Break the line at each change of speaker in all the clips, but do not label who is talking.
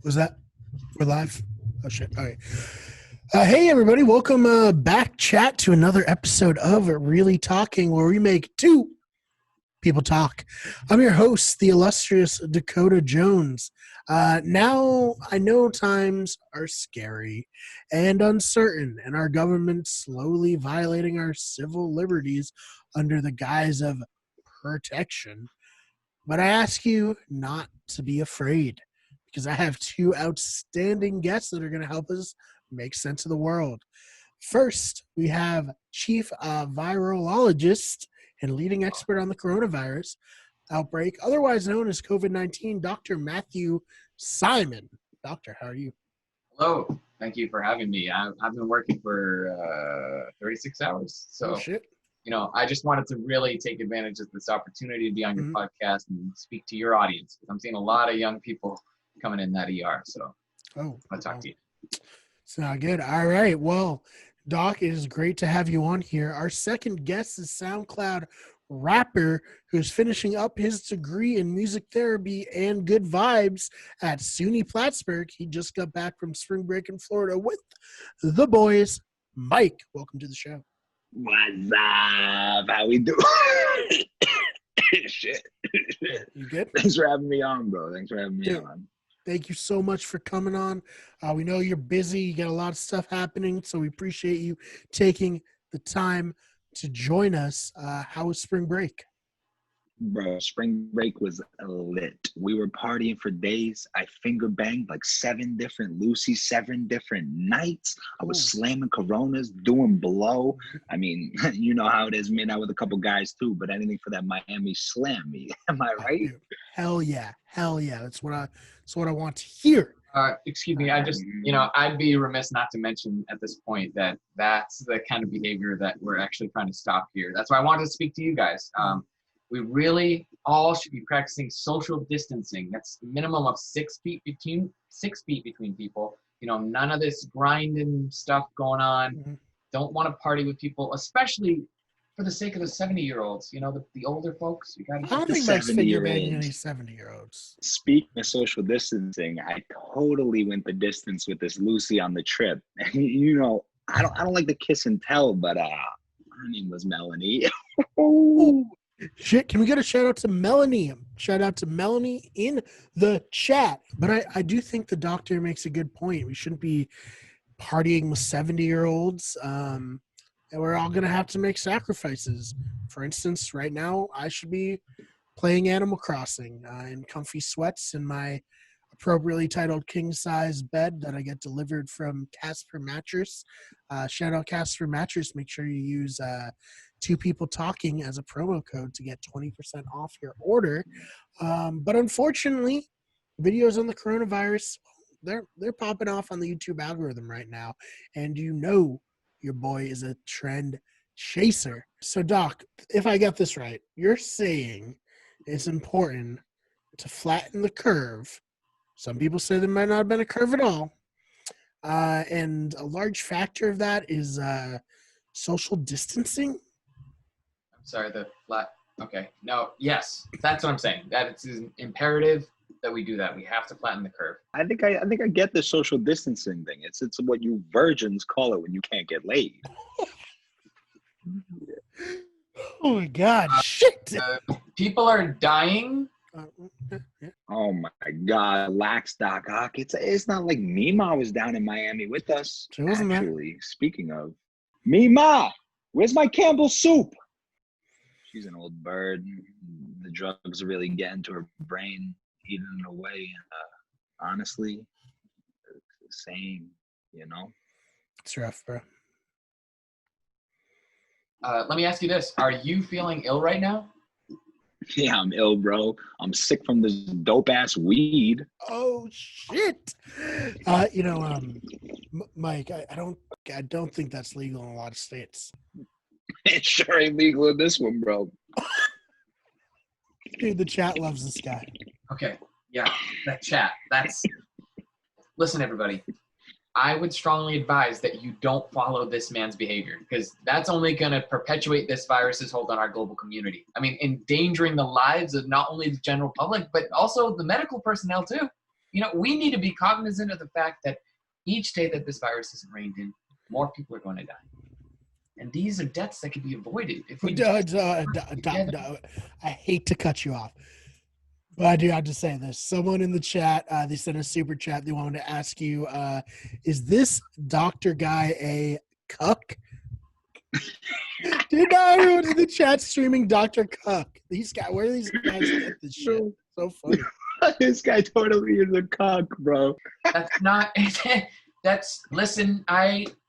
Was that? We're live? Oh, shit. All right. Hey, everybody. Welcome back, chat, to another episode of Really Talking, where we make two people talk. I'm your host, the illustrious Dakota Jones. Now, I know times are scary and uncertain, and our government slowly violating our civil liberties under the guise of protection. But I ask you not to be afraid, because I have two outstanding guests that are going to help us make sense of the world. First, we have Chief Virologist and leading expert on the coronavirus outbreak, otherwise known as COVID-19, Dr. Matthew Simon. Doctor, how are you?
Hello. Thank you for having me. I've been working for 36 hours. So,
shit.
I just wanted to really take advantage of this opportunity to be on your podcast and speak to your audience. I'm seeing a lot of young people coming in that ER. So I'll talk to you.
It's not good. All right. Well, Doc, it is great to have you on here. Our second guest is SoundCloud rapper who's finishing up his degree in music therapy and good vibes at SUNY Plattsburgh. He just got back from spring break in Florida with the boys. Mike, welcome to the show.
What's up? How we doing? Shit.
You good?
Thanks for having me on, bro. Thanks for having me on.
Thank you so much for coming on. We know you're busy. You got a lot of stuff happening, so we appreciate you taking the time to join us. How was spring break?
Bro, spring break was lit. We were partying for days. I finger banged like 7 different Lucy's, 7 different nights. I was slamming Coronas, doing blow. I mean, you know how it is, man. Out with a couple guys too, but anything for that Miami slam me. Am I right?
Dude, hell yeah. That's what I want to hear.
Excuse me. I just, I'd be remiss not to mention at this point that that's the kind of behavior that we're actually trying to stop here. That's why I wanted to speak to you guys. We really all should be practicing social distancing. That's a minimum of 6 feet between people. None of this grinding stuff going on. Mm-hmm. Don't want to party with people, especially for the sake of the 70-year-olds. The older folks. I
don't think Mike's finger banging any 70-year-olds.
Speaking of social distancing, I totally went the distance with this Lucy on the trip. And I don't like the kiss and tell, but her name was Melanie.
Shit, can we get a shout out to Melanie? Shout out to Melanie in the chat. But I do think the doctor makes a good point. We shouldn't be partying with 70-year-olds. And we're all going to have to make sacrifices. For instance, right now, I should be playing Animal Crossing in comfy sweats in my appropriately titled king-size bed that I get delivered from Casper Mattress. Shout out Casper Mattress. Make sure you use Two People Talking as a promo code to get 20% off your order. But unfortunately, videos on the coronavirus, they're popping off on the YouTube algorithm right now. And your boy is a trend chaser. So, Doc, if I got this right, you're saying it's important to flatten the curve. Some people say there might not have been a curve at all. And a large factor of that is social distancing.
I'm sorry, okay. No, yes, that's what I'm saying. That it's imperative that we do that. We have to flatten the curve.
I think I get the social distancing thing. It's what you virgins call it when you can't get laid.
Oh my God! Shit!
People are dying. Oh my God, Lax Doc Ock. It's not like Mima was down in Miami with us. Actually, speaking of Mima, where's my Campbell's soup? She's an old bird. The drugs are really getting to her brain, eating it away. Honestly, it's the same,
It's rough, bro.
Let me ask you this. Are you feeling ill right now?
Yeah, I'm ill, bro. I'm sick from this dope-ass weed.
Oh, shit. Mike, I don't think that's legal in a lot of states.
It sure ain't legal in this one, bro.
Dude, the chat loves this guy.
Okay, yeah, that chat. Listen, everybody. I would strongly advise that you don't follow this man's behavior, because that's only going to perpetuate this virus's hold on our global community. I mean, endangering the lives of not only the general public, but also the medical personnel too. we need to be cognizant of the fact that each day that this virus isn't reined in, more people are going to die. And these are deaths that can be avoided. If we
I hate to cut you off, but I do have to say this. Someone in the chat, they sent a super chat. They wanted to ask you, is this doctor guy a cuck? Dude, now everyone's in the chat streaming Dr. Cuck. Where do these guys get this shit? So funny.
This guy totally is a cuck, bro.
That's not. Listen,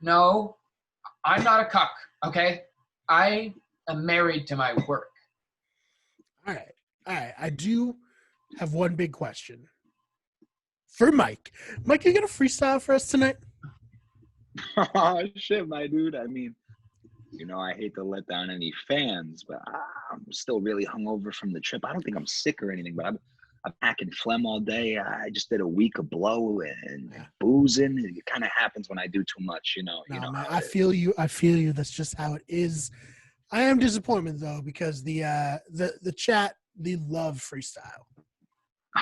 no, I'm not a cuck, okay? I am married to my work.
All right. I do have one big question for Mike. Mike, you got a freestyle for us tonight?
Oh, shit, my dude. I mean, I hate to let down any fans, but I'm still really hungover from the trip. I don't think I'm sick or anything, but I'm packing phlegm all day. I just did a week of blow and boozing. It kind of happens when I do too much,
Man, I feel you. That's just how it is. I am disappointed though because the chat, they love freestyle.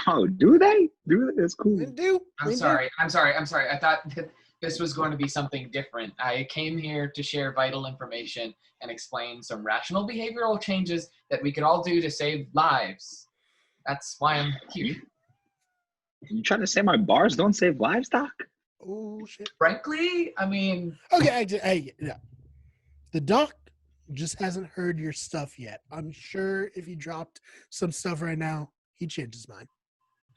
Oh, do they? That's cool.
They do.
I'm sorry. I thought this was going to be something different. I came here to share vital information and explain some rational behavioral changes that we could all do to save lives. That's why I'm here.
You trying to say my bars don't save lives, Doc?
Oh, shit.
Frankly, I mean...
Okay, yeah. The doc just hasn't heard your stuff yet. I'm sure if he dropped some stuff right now, he'd change his mind.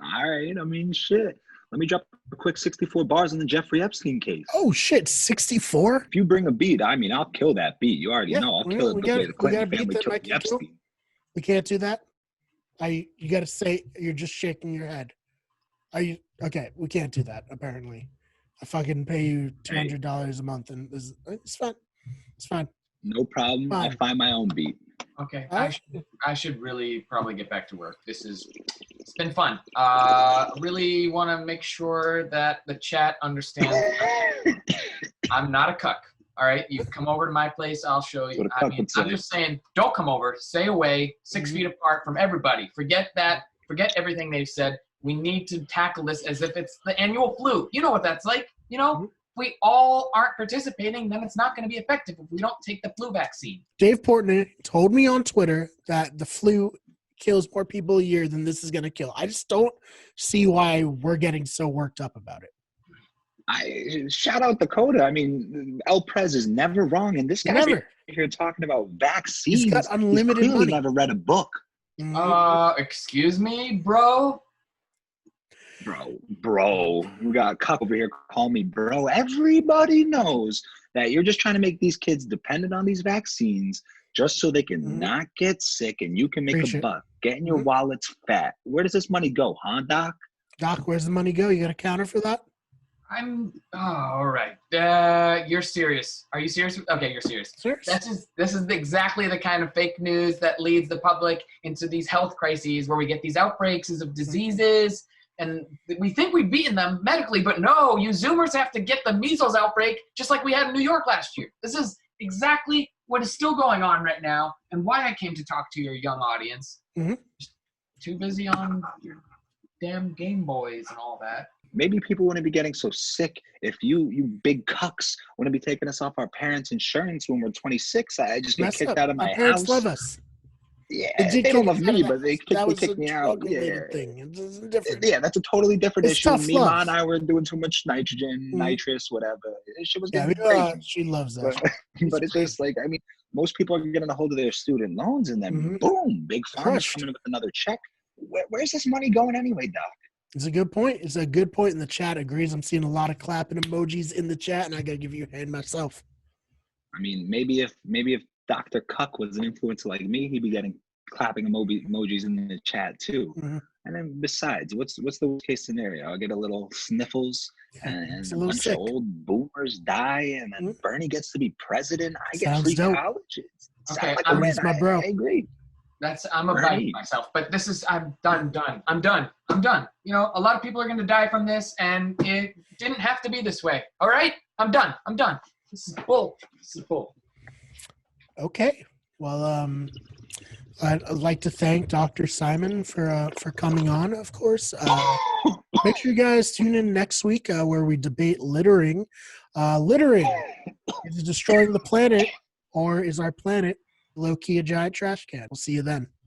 All right, I mean, shit. Let me drop a quick 64 bars on the Jeffrey Epstein case.
Oh, shit, 64?
If you bring a beat, I mean, I'll kill that beat. You already know. I'll kill it the way the Clinton family killed Epstein.
We can't do that? You got to say, you're just shaking your head. Okay, we can't do that, apparently. I fucking pay you $200 a month, and it's fine. It's fine.
No problem. Fine. I'll find my own beat.
Okay, I should really probably get back to work. It's been fun. Really want to make sure that the chat understands I'm not a cuck. All right, you come over to my place, I'll show you. I mean, I'm just saying, don't come over. Stay away, 6 feet apart from everybody. Forget that. Forget everything they've said. We need to tackle this as if it's the annual flu. You know what that's like. If we all aren't participating, then it's not going to be effective if we don't take the flu vaccine.
Dave Portnoy told me on Twitter that the flu kills more people a year than this is going to kill. I just don't see why we're getting so worked up about it.
Shout out Dakota. I mean, El Prez is never wrong, and this guy here talking about vaccines.
He's got unlimited
He's
money.
Never read a book.
Excuse me, bro.
Bro, we got a cup over here. Call me bro. Everybody knows that you're just trying to make these kids dependent on these vaccines just so they can not get sick and you can make a buck. Getting your wallets fat. Where does this money go, huh, Doc?
Doc, where's the money go? You got a counter for that?
All right. You're serious. Are you serious? Okay, you're serious. This is exactly the kind of fake news that leads the public into these health crises where we get these outbreaks of diseases and we think we've beaten them medically, but no, you Zoomers have to get the measles outbreak just like we had in New York last year. This is exactly what is still going on right now and why I came to talk to your young audience. Just too busy on your damn Game Boys and all that.
Maybe people wouldn't be getting so sick if you big cucks wouldn't be taking us off our parents' insurance when we're 26. I just get kicked out of my house.
Parents love us.
Yeah, they don't love me, but they kicked me out. Yeah, yeah, that's a totally different issue. Mima and I were doing too much nitrous, whatever. She was getting crazy.
She loves that.
But it's just like, I mean, most people are getting a hold of their student loans, and then boom, big pharma's coming with another check. Where's this money going anyway, Doc?
It's a good point. It's a good point, and the chat agrees. I'm seeing a lot of clapping emojis in the chat, and I got to give you a hand myself.
I mean, maybe if Dr. Cuck was an influencer like me, he'd be getting clapping emojis in the chat too. And then besides, what's the worst case scenario? I'll get a little sniffles and a bunch of old boomers die, and then Bernie gets to be president. I get free college.
Okay,
like
my bro.
I agree.
I'm about myself, but I'm done. I'm done. A lot of people are going to die from this, and it didn't have to be this way. All right? I'm done. This is bull.
Okay. Well, I'd like to thank Dr. Simon for coming on, of course. Make sure you guys tune in next week where we debate littering. Littering, is it destroying the planet, or is our planet low-key a giant trash can? We'll see you then.